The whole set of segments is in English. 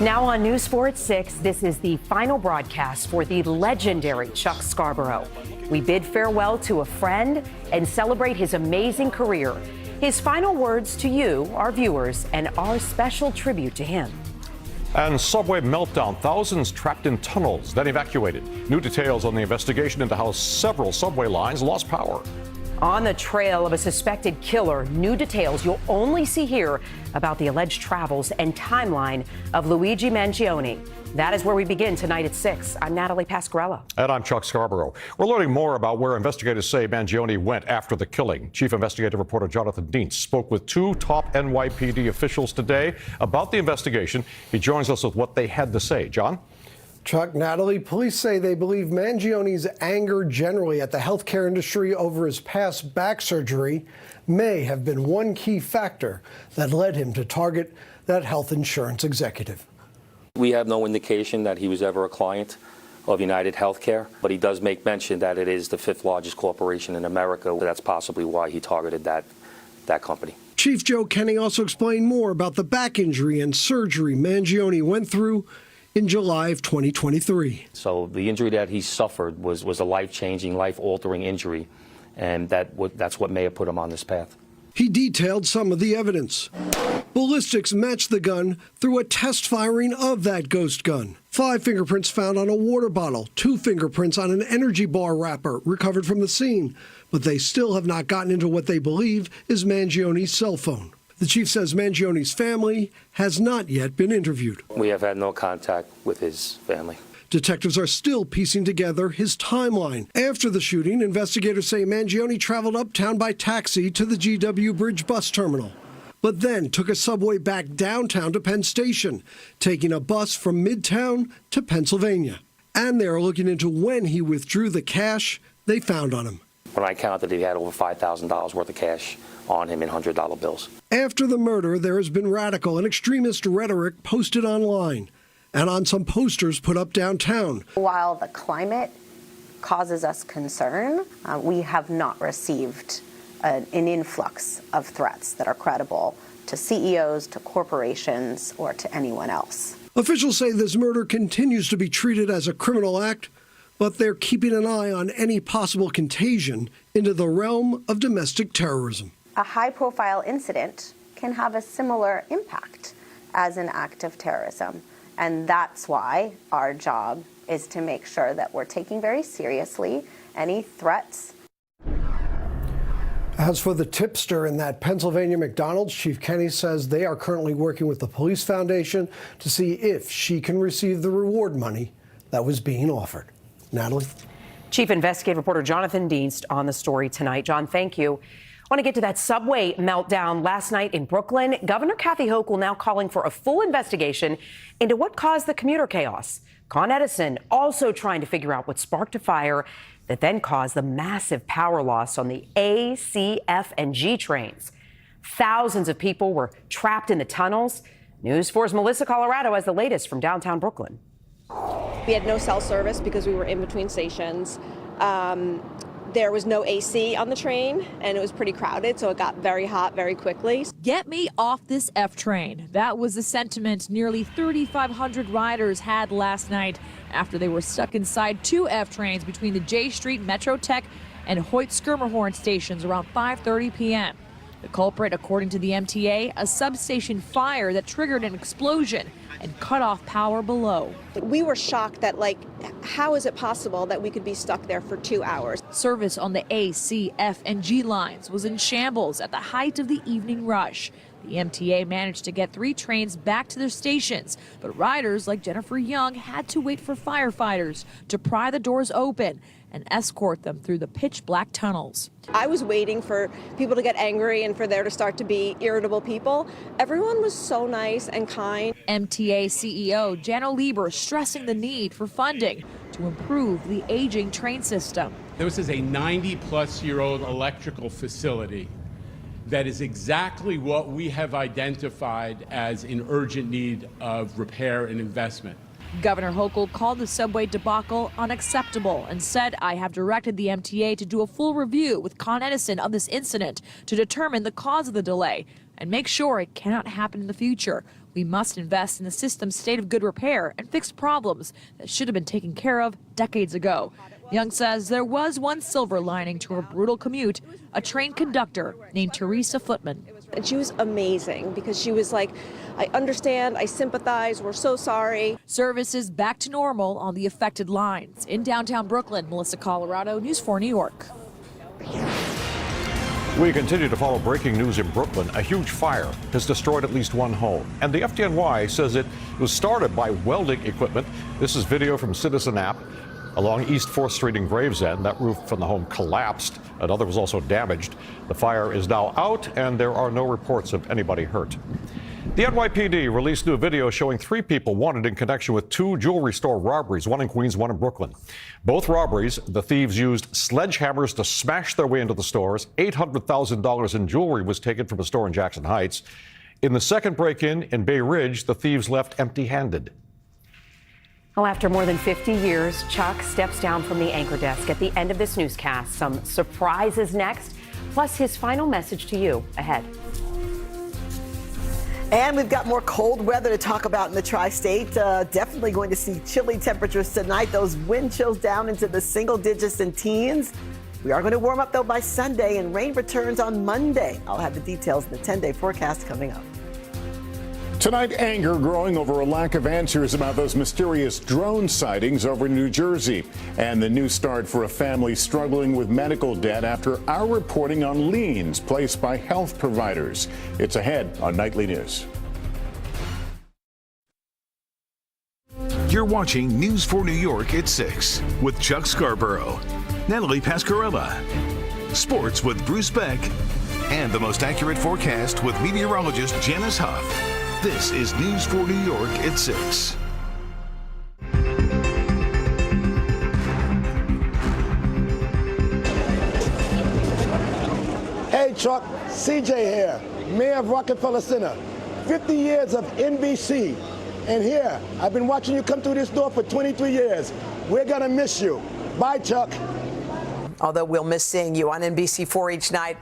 Now on News 4 at 6, this is the final broadcast for the legendary Chuck Scarborough. We bid farewell to a friend and celebrate his amazing career. His final words to you, our viewers, and our special tribute to him. And subway meltdown, thousands trapped in tunnels, then evacuated. New details on the investigation into how several subway lines lost power. On the trail of a suspected killer, new details you'll only see here about the alleged travels and timeline of Luigi Mangione. That is where we begin tonight at 6. I'm Natalie Pasquarello. And I'm Chuck Scarborough. We're learning more about where investigators say Mangione went after the killing. Chief investigative reporter Jonathan Dienst spoke with two top NYPD officials today about the investigation. He joins us with what they had to say. John? Chuck, Natalie, police say they believe Mangione's anger generally at the healthcare industry over his past back surgery may have been one key factor that led him to target that health insurance executive. We have no indication that he was ever a client of United Healthcare, but he does make mention that it is the 5th largest corporation in America. That's possibly why he targeted that company. Chief Joe Kenny also explained more about the back injury and surgery Mangione went through in July of 2023. So the injury that he suffered was a life-changing, life-altering injury, and that's what may have put him on this path. He detailed some of the evidence. Ballistics matched the gun through a test firing of that ghost gun. 5 fingerprints found on a water bottle, 2 fingerprints on an energy bar wrapper recovered from the scene, but they still have not gotten into what they believe is Mangione's cell phone. The chief says Mangione's family has not yet been interviewed. We have had no contact with his family. Detectives are still piecing together his timeline. After the shooting, investigators say Mangione traveled uptown by taxi to the GW Bridge bus terminal, but then took a subway back downtown to Penn Station, taking a bus from Midtown to Pennsylvania. And they are looking into when he withdrew the cash they found on him. When I counted, he had over $5,000 worth of cash on him in $100 bills. After the murder, there has been radical and extremist rhetoric posted online and on some posters put up downtown. While the climate causes us concern, we have not received an influx of threats that are credible to CEOs, to corporations, or to anyone else. Officials say this murder continues to be treated as a criminal act, but they're keeping an eye on any possible contagion into the realm of domestic terrorism. A high-profile incident can have a similar impact as an act of terrorism. And that's why our job is to make sure that we're taking very seriously any threats. As for the tipster in that Pennsylvania McDonald's, Chief Kenny says they are currently working with the Police Foundation to see if she can receive the reward money that was being offered. Natalie? Chief investigative reporter Jonathan Dienst on the story tonight. John, thank you. I want to get to that subway meltdown last night in Brooklyn. Governor Kathy Hochul now calling for a full investigation into what caused the commuter chaos. Con Edison also trying to figure out what sparked a fire that then caused the massive power loss on the A, C, F, and G trains. Thousands of people were trapped in the tunnels. News 4's Melissa Colorado has the latest from downtown Brooklyn. We had no cell service because we were in between stations. There was no AC on the train, and it was pretty crowded, so it got very hot very quickly. Get me off this F train. That was the sentiment nearly 3,500 riders had last night after they were stuck inside 2 F trains between the J Street Metro Tech and Hoyt-Schermerhorn stations around 5:30 p.m. The culprit, according to the MTA, a substation fire that triggered an explosion and cut off power below. We were shocked that, how is it possible that we could be stuck there for 2 hours? Service on the A, C, F, and G lines was in shambles at the height of the evening rush. The MTA managed to get 3 trains back to their stations, but riders like Jennifer Young had to wait for firefighters to pry the doors open and escort them through the pitch-black tunnels. I was waiting for people to get angry and for there to start to be irritable people. Everyone was so nice and kind. MTA CEO Jano Lieber stressing the need for funding to improve the aging train system. This is a 90-plus-year-old electrical facility that is exactly what we have identified as in urgent need of repair and investment. Governor Hochul called the subway debacle unacceptable and said, I have directed the MTA to do a full review with Con Edison of this incident to determine the cause of the delay and make sure it cannot happen in the future. We must invest in the system's state of good repair and fix problems that should have been taken care of decades ago. Young says there was one silver lining to her brutal commute, a train conductor named Teresa Footman. And she was amazing because she was like, I understand, I sympathize, we're so sorry. Service is back to normal on the affected lines. In downtown Brooklyn, Melissa Colorado, News 4 New York. We continue to follow breaking news in Brooklyn. A huge fire has destroyed at least one home, and the FDNY says it was started by welding equipment. This is video from Citizen App along East 4th Street in Gravesend. That roof from the home collapsed. Another was also damaged. The fire is now out, and there are no reports of anybody hurt. The NYPD released new video showing 3 people wanted in connection with 2 jewelry store robberies, one in Queens, one in Brooklyn. Both robberies, the thieves used sledgehammers to smash their way into the stores. $800,000 in jewelry was taken from a store in Jackson Heights. In the second break-in in Bay Ridge, the thieves left empty-handed. Well, after more than 50 years, Chuck steps down from the anchor desk at the end of this newscast. Some surprises next, plus his final message to you ahead. And we've got more cold weather to talk about in the tri-state. Definitely going to see chilly temperatures tonight. Those wind chills down into the single digits and teens. We are going to warm up, though, by Sunday, and rain returns on Monday. I'll have the details in the 10-day forecast coming up. Tonight, anger growing over a lack of answers about those mysterious drone sightings over New Jersey. And the new start for a family struggling with medical debt after our reporting on liens placed by health providers. It's ahead on Nightly News. You're watching News 4 New York at 6 with Chuck Scarborough, Natalie Pascarella, sports with Bruce Beck, and the most accurate forecast with meteorologist Janice Huff. This is News 4 New York at 6. Hey Chuck, CJ here, Mayor of Rockefeller Center. 50 years of NBC. And here, I've been watching you come through this door for 23 years. We're gonna miss you. Bye, Chuck. Although we'll miss seeing you on NBC4 each night,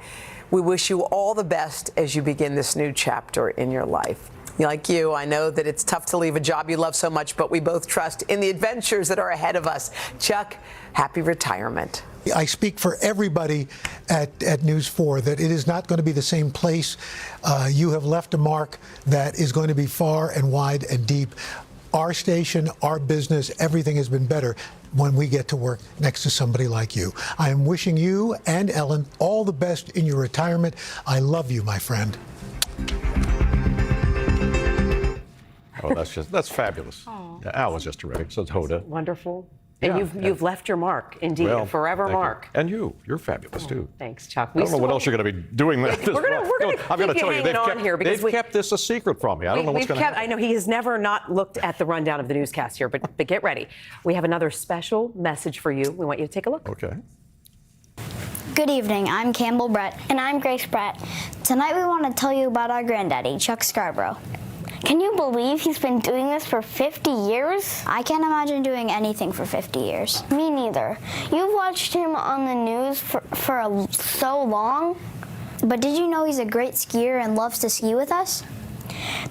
we wish you all the best as you begin this new chapter in your life. Like you, I know that it's tough to leave a job you love so much, but we both trust in the adventures that are ahead of us. Chuck, happy retirement. I speak for everybody at News 4 that it is not going to be the same place. You have left a mark that is going to be far and wide and deep. Our station, our business, everything has been better when we get to work next to somebody like you. I am wishing you and Ellen all the best in your retirement. I love you, my friend. Oh, that's fabulous. Yeah, Al was just terrific. So Hoda. Wonderful. And Yeah, you've left your mark, indeed, Well, a forever thank you. mark. And you're fabulous too. Thanks, Chuck. I don't know what else you're going to be doing. We're going to keep you hanging on here because they've kept this a secret from me. I don't know what's going to happen. I know he has never not looked at the rundown of the newscast here, but get ready. We have another special message for you. We want you to take a look. Okay. Good evening, I'm Campbell Brett. And I'm Grace Brett. Tonight we want to tell you about our granddaddy, Chuck Scarborough. Can you believe he's been doing this for 50 years? I can't imagine doing anything for 50 years. Me neither. You've watched him on the news for so long. But did you know he's a great skier and loves to ski with us?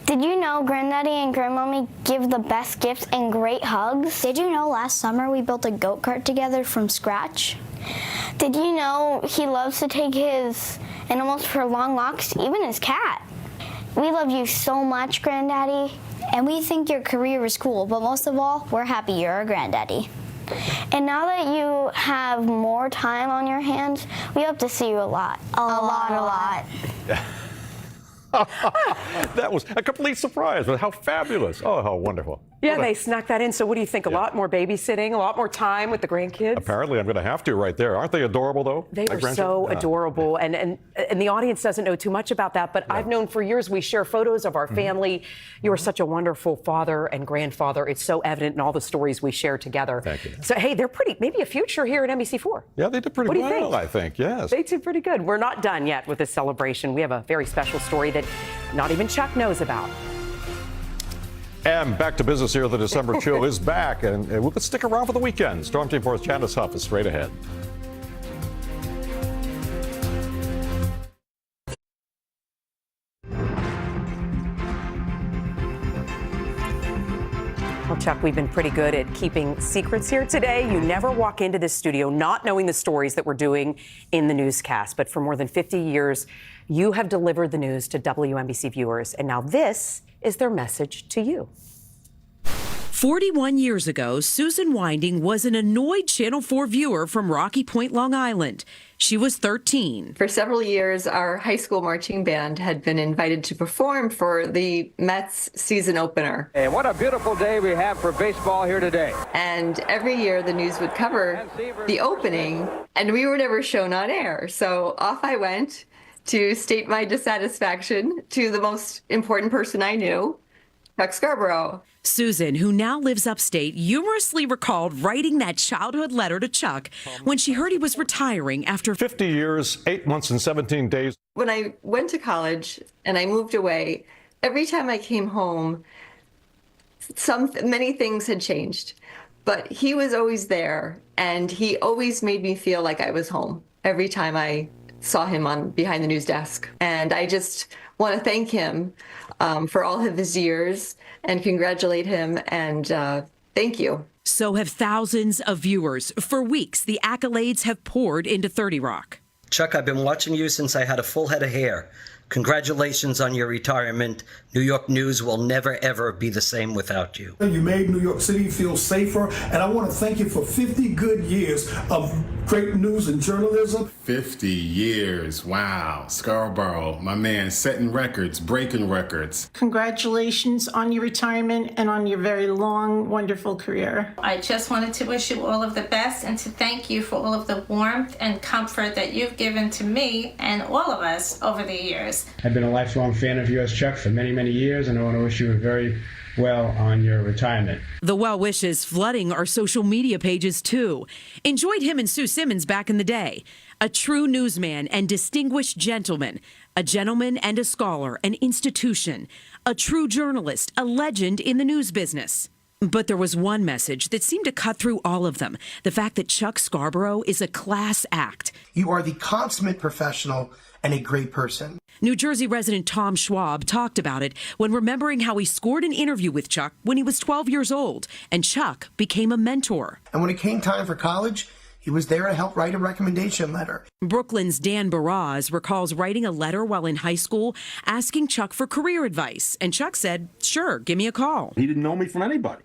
Did you know Granddaddy and Grandmommy give the best gifts and great hugs? Did you know last summer we built a goat cart together from scratch? Did you know he loves to take his animals for long walks, even his cat? We love you so much, Granddaddy. And we think your career is cool, but most of all, we're happy you're our Granddaddy. And now that you have more time on your hands, we hope to see you a lot. A lot. That was a complete surprise, but how fabulous. Oh, how wonderful. Yeah, they snuck that in. So what do you think? A lot more babysitting, a lot more time with the grandkids? Apparently, I'm going to have to right there. Aren't they adorable, though? They were so adorable. And the audience doesn't know too much about that, but I've known for years we share photos of our family. You are such a wonderful father and grandfather. It's so evident in all the stories we share together. Thank you. So, hey, they're maybe a future here at NBC4. Yeah, they did pretty well, I think, yes. They did pretty good. We're not done yet with this celebration. We have a very special story that not even Chuck knows about. And back to business here. The December chill is back, and we'll stick around for the weekend. Storm Team 4's Janice Huff is straight ahead. Well, Chuck, we've been pretty good at keeping secrets here today. You never walk into this studio not knowing the stories that we're doing in the newscast. But for more than 50 years, you have delivered the news to WNBC viewers. And now this is their message to you. 41 years ago, Susan Winding was an annoyed Channel 4 viewer from Rocky Point, Long Island. She was 13. For several years, our high school marching band had been invited to perform for the Mets season opener. And what a beautiful day we have for baseball here today. And every year the news would cover the opening, and we were never shown on air. So off I went to state my dissatisfaction to the most important person I knew, Chuck Scarborough. Susan, who now lives upstate, humorously recalled writing that childhood letter to Chuck when she heard he was retaring after 50 years, 8 months, and 17 days. When I went to college and I moved away, every time I came home, many things had changed. But he was always there, and he always made me feel like I was home every time I saw him on behind the news desk. And I just want to thank him for all of his years and congratulate him, and thank you. So have thousands of viewers. For weeks, the accolades have poured into 30 Rock. Chuck, I've been watching you since I had a full head of hair. Congratulations on your retirement. New York News will never, ever be the same without you. You made New York City feel safer, and I want to thank you for 50 good years of great news and journalism. 50 years, wow. Scarborough, my man, setting records, breaking records. Congratulations on your retirement and on your very long, wonderful career. I just wanted to wish you all of the best and to thank you for all of the warmth and comfort that you've given to me and all of us over the years. I've been a lifelong fan of yours, Chuck, for many, many years, and I want to wish you very well on your retirement. The well wishes flooding our social media pages, too. Enjoyed him and Sue Simmons back in the day. A true newsman and distinguished gentleman. A gentleman and a scholar, an institution. A true journalist, a legend in the news business. But there was one message that seemed to cut through all of them. The fact that Chuck Scarborough is a class act. You are the consummate professional and a great person. New Jersey resident Tom Schwab talked about it when remembering how he scored an interview with Chuck when he was 12 years old, and Chuck became a mentor. And when it came time for college, he was there to help write a recommendation letter. Brooklyn's Dan Baraz recalls writing a letter while in high school asking Chuck for career advice, and Chuck said, "Sure, give me a call." He didn't know me from anybody,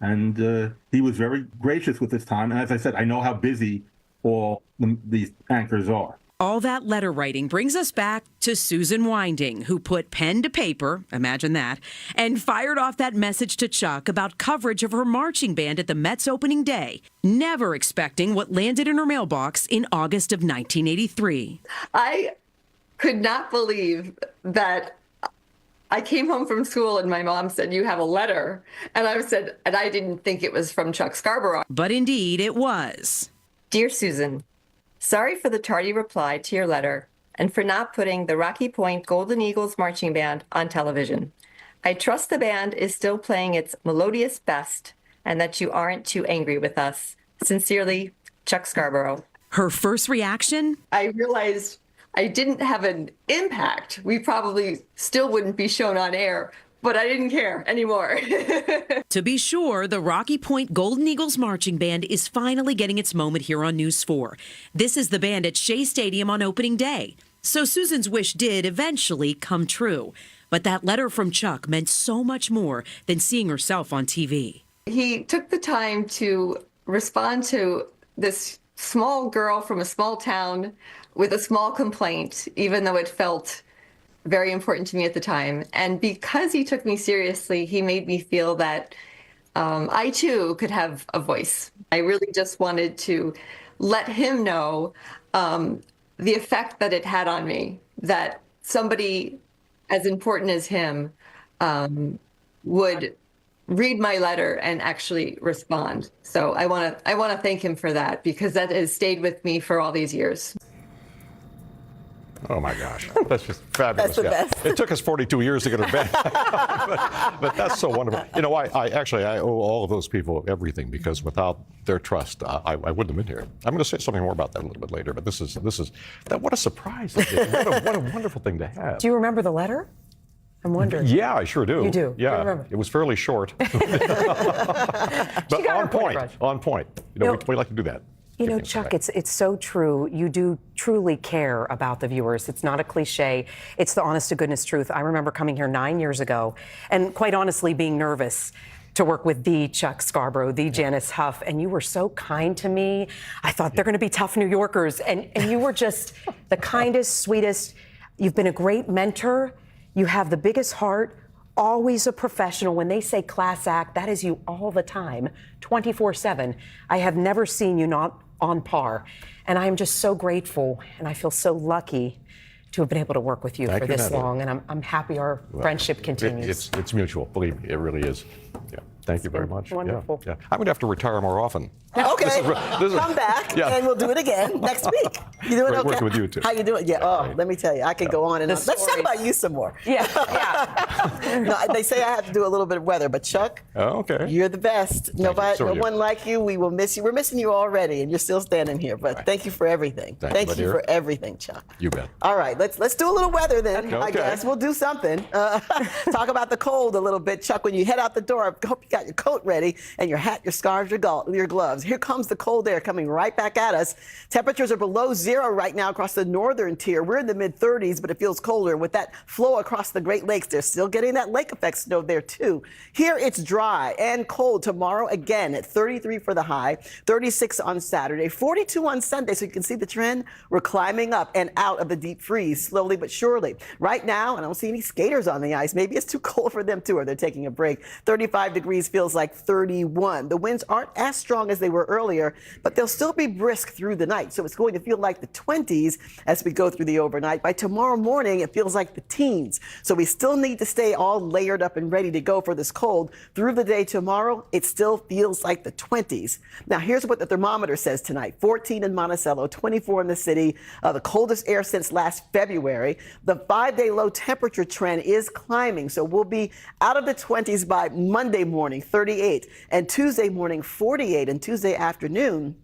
and he was very gracious with his time. And as I said, I know how busy all these anchors are. All that letter writing brings us back to Susan Winding, who put pen to paper, imagine that, and fired off that message to Chuck about coverage of her marching band at the Mets opening day, never expecting what landed in her mailbox in August of 1983. I could not believe that I came home from school and my mom said, "You have a letter." And I didn't think it was from Chuck Scarborough. But indeed it was. Dear Susan, sorry for the tardy reply to your letter and for not putting the Rocky Point Golden Eagles Marching Band on television. I trust the band is still playing its melodious best and that you aren't too angry with us. Sincerely, Chuck Scarborough. Her first reaction? I realized I didn't have an impact. We probably still wouldn't be shown on air, but I didn't care anymore. To be sure, the Rocky Point Golden Eagles Marching Band is finally getting its moment here on News 4. This is the band at Shea Stadium on opening day. So Susan's wish did eventually come true. But that letter from Chuck meant so much more than seeing herself on TV. He took the time to respond to this small girl from a small town with a small complaint, even though it felt very important to me at the time. And because he took me seriously, he made me feel that I too could have a voice. I really just wanted to let him know the effect that it had on me, that somebody as important as him would read my letter and actually respond. So I want to thank him for that, because that has stayed with me for all these years. Oh, my gosh. That's just fabulous. That's the best. It took us 42 years to get her back. but that's so wonderful. You know, I owe all of those people everything, because without their trust, I wouldn't have been here. I'm going to say something more about that a little bit later, but what a surprise. What a wonderful thing to have. Do you remember the letter? I'm wondering. Yeah, I sure do. You do? Yeah, I remember. it was fairly short. But on point, on point. We like to do that. You know, Chuck, it's so true. You do truly care about the viewers. It's not a cliche. It's the honest to goodness truth. I remember coming here 9 years ago and quite honestly being nervous to work with the Chuck Scarborough, the Janice Huff, and you were so kind to me. I thought they're going to be tough New Yorkers, and you were just the kindest, sweetest. You've been a great mentor. You have the biggest heart. Always a professional. When they say class act, that is you all the time, 24/7. I have never seen you not on par. And I am just so grateful, and I feel so lucky to have been able to work with you for this long. And I'm happy our friendship continues. It's mutual. Believe me, it really is. Yeah. Thank you very much. Wonderful. Yeah. I'm going to have to retire more often. Okay, come back and we'll do it again next week. You doing okay? Working with you too. How you doing? Yeah. Oh, let me tell you, I could go on and on. Let's talk about you some more. Yeah. No, they say I have to do a little bit of weather, but Chuck, you're the best. No one like you. We will miss you. We're missing you already, and you're still standing here. But thank you for everything. Thank you for everything, Chuck. You bet. All right, let's do a little weather then. I guess we'll do something. Talk about the cold a little bit, Chuck. When you head out the door, I hope you got your coat ready and your hat, your scarves, your gloves. Here comes the cold air coming right back at us. Temperatures are below zero right now across the northern tier. We're in the mid-30s, but it feels colder. With that flow across the Great Lakes, they're still getting that lake effect snow there too. Here it's dry and cold. Tomorrow again at 33 for the high, 36 on Saturday, 42 on Sunday. So you can see the trend. We're climbing up and out of the deep freeze slowly but surely. Right now, I don't see any skaters on the ice. Maybe it's too cold for them too, or they're taking a break. 35 degrees feels like 31. The winds aren't as strong as they were earlier, but they'll still be brisk through the night. So it's going to feel like the 20s as we go through the overnight. By tomorrow morning, it feels like the teens. So we still need to stay all layered up and ready to go for this cold. Through the day tomorrow, it still feels like the 20s. Now, here's what the thermometer says tonight. 14 in Monticello, 24 in the city, the coldest air since last February. The 5-day low temperature trend is climbing. So we'll be out of the 20s by Monday morning, 38, and Tuesday morning, 48, and Tuesday afternoon,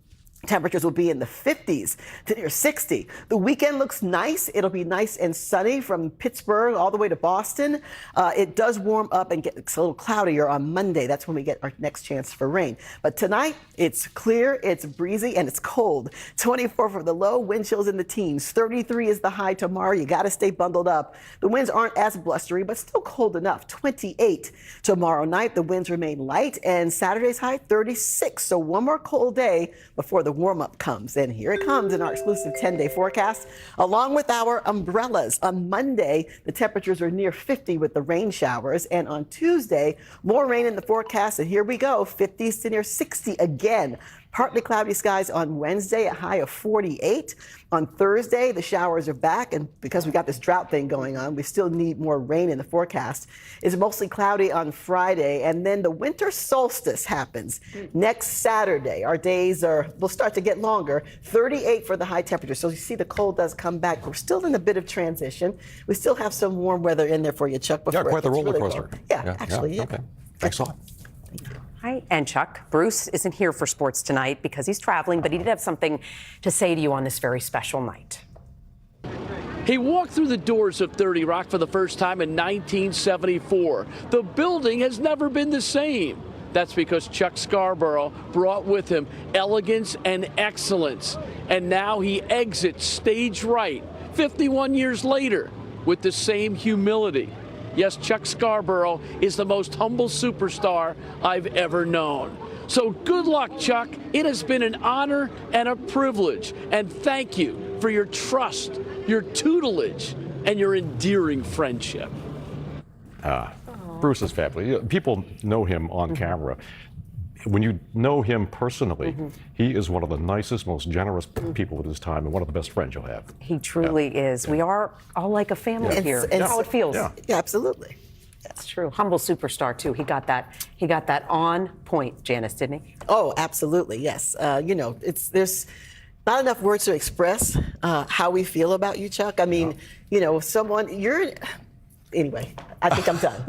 temperatures will be in the 50s to near 60. The weekend looks nice. It'll be nice and sunny from Pittsburgh all the way to Boston. It does warm up and get a little cloudier on Monday. That's when we get our next chance for rain. But tonight, it's clear, it's breezy, and it's cold. 24 for the low, wind chills in the teens. 33 is the high tomorrow. You got to stay bundled up. The winds aren't as blustery, but still cold enough. 28 tomorrow night. The winds remain light, and Saturday's high, 36. So one more cold day before the warm-up comes. And here it comes in our exclusive 10-day forecast, along with our umbrellas. On Monday, the temperatures are near 50 with the rain showers. And on Tuesday, more rain in the forecast. And here we go, 50s to near 60 again. Partly cloudy skies on Wednesday, a high of 48. On Thursday, the showers are back, and because we got this drought thing going on, we still need more rain in the forecast. It's mostly cloudy on Friday, and then the winter solstice happens next Saturday. Our days will start to get longer, 38 for the high temperature. So you see the cold does come back. We're still in a bit of transition. We still have some warm weather in there for you, Chuck. Yeah, quite the roller coaster. Yeah, actually. Okay. Thanks a lot. Hi, and Chuck. Bruce isn't here for sports tonight because he's traveling, but he did have something to say to you on this very special night. He walked through the doors of 30 Rock for the first time in 1974. The building has never been the same. That's because Chuck Scarborough brought with him elegance and excellence. And now he exits stage right, 51 years later, with the same humility. Yes, Chuck Scarborough is the most humble superstar I've ever known. So good luck, Chuck. It has been an honor and a privilege. And thank you for your trust, your tutelage, and your endearing friendship. Bruce is fabulous. People know him on camera. When you know him personally, he is one of the nicest, most generous people with his time, and one of the best friends you'll have. He truly is. We are all like a family here. That's how it feels. Yeah, absolutely. That's true. Humble superstar too. He got that on point, Janice, didn't he? Oh, absolutely. Yes. There's not enough words to express how we feel about you, Chuck. I mean, Anyway, I think I'm done.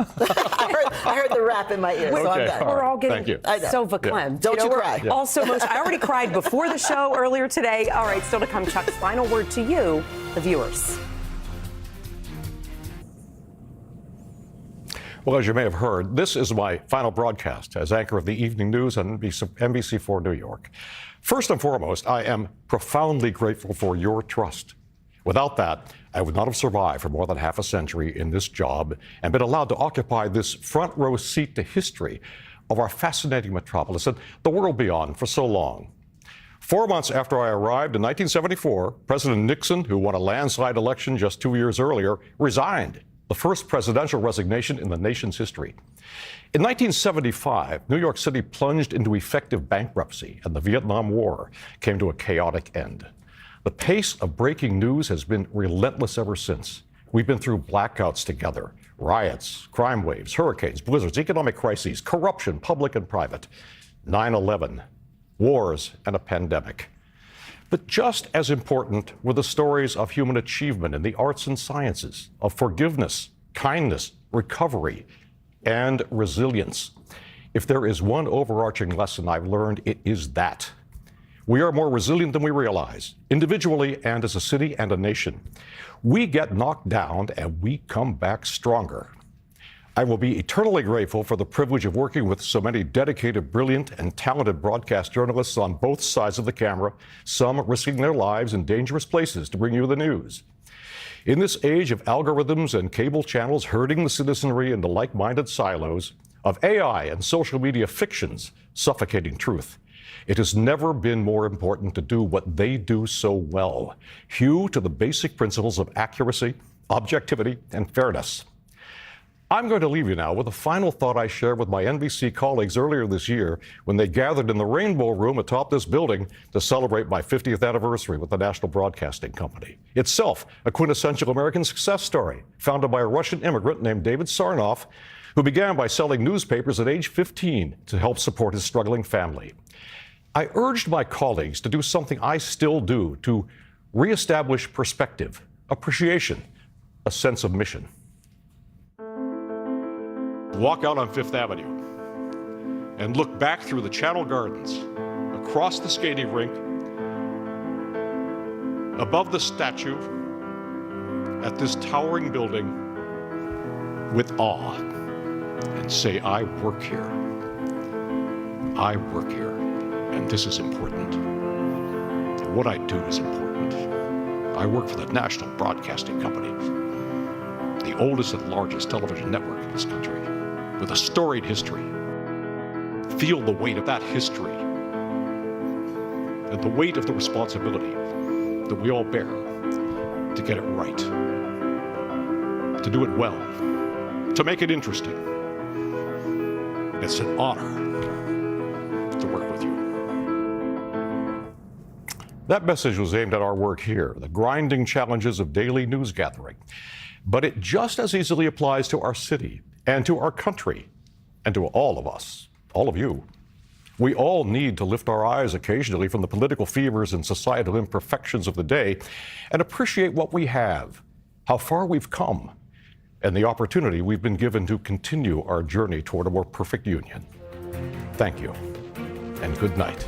I heard the rap in my ear, so I'm done. We're all getting so verklempt. Don't you cry. Also, I already cried before the show earlier today. All right, still to come, Chuck's final word to you, the viewers. Well, as you may have heard, this is my final broadcast as anchor of the evening news on NBC4 New York. First and foremost, I am profoundly grateful for your trust. Without that, I would not have survived for more than half a century in this job and been allowed to occupy this front row seat to history of our fascinating metropolis and the world beyond for so long. 4 months after I arrived in 1974, President Nixon, who won a landslide election just 2 years earlier, resigned, the first presidential resignation in the nation's history. In 1975, New York City plunged into effective bankruptcy, and the Vietnam War came to a chaotic end. The pace of breaking news has been relentless ever since. We've been through blackouts together, riots, crime waves, hurricanes, blizzards, economic crises, corruption, public and private, 9/11, wars, and a pandemic. But just as important were the stories of human achievement in the arts and sciences, of forgiveness, kindness, recovery, and resilience. If there is one overarching lesson I've learned, it is that. We are more resilient than we realize, individually and as a city and a nation. We get knocked down and we come back stronger. I will be eternally grateful for the privilege of working with so many dedicated, brilliant, and talented broadcast journalists on both sides of the camera, some risking their lives in dangerous places to bring you the news. In this age of algorithms and cable channels herding the citizenry into like-minded silos, of AI and social media fictions suffocating truth, it has never been more important to do what they do so well, hew to the basic principles of accuracy, objectivity, and fairness. I'm going to leave you now with a final thought I shared with my NBC colleagues earlier this year when they gathered in the Rainbow Room atop this building to celebrate my 50th anniversary with the National Broadcasting Company. Itself a quintessential American success story, founded by a Russian immigrant named David Sarnoff, who began by selling newspapers at age 15 to help support his struggling family. I urged my colleagues to do something I still do, to reestablish perspective, appreciation, a sense of mission. Walk out on Fifth Avenue and look back through the Channel Gardens, across the skating rink, above the statue, at this towering building with awe, and say, I work here. I work here, and this is important. And what I do is important. I work for the National Broadcasting Company, the oldest and largest television network in this country, with a storied history. Feel the weight of that history and the weight of the responsibility that we all bear to get it right, to do it well, to make it interesting. It's an honor to work with you. That message was aimed at our work here, the grinding challenges of daily news gathering. But it just as easily applies to our city and to our country and to all of us, all of you. We all need to lift our eyes occasionally from the political fevers and societal imperfections of the day and appreciate what we have, how far we've come, and the opportunity we've been given to continue our journey toward a more perfect union. Thank you, and good night.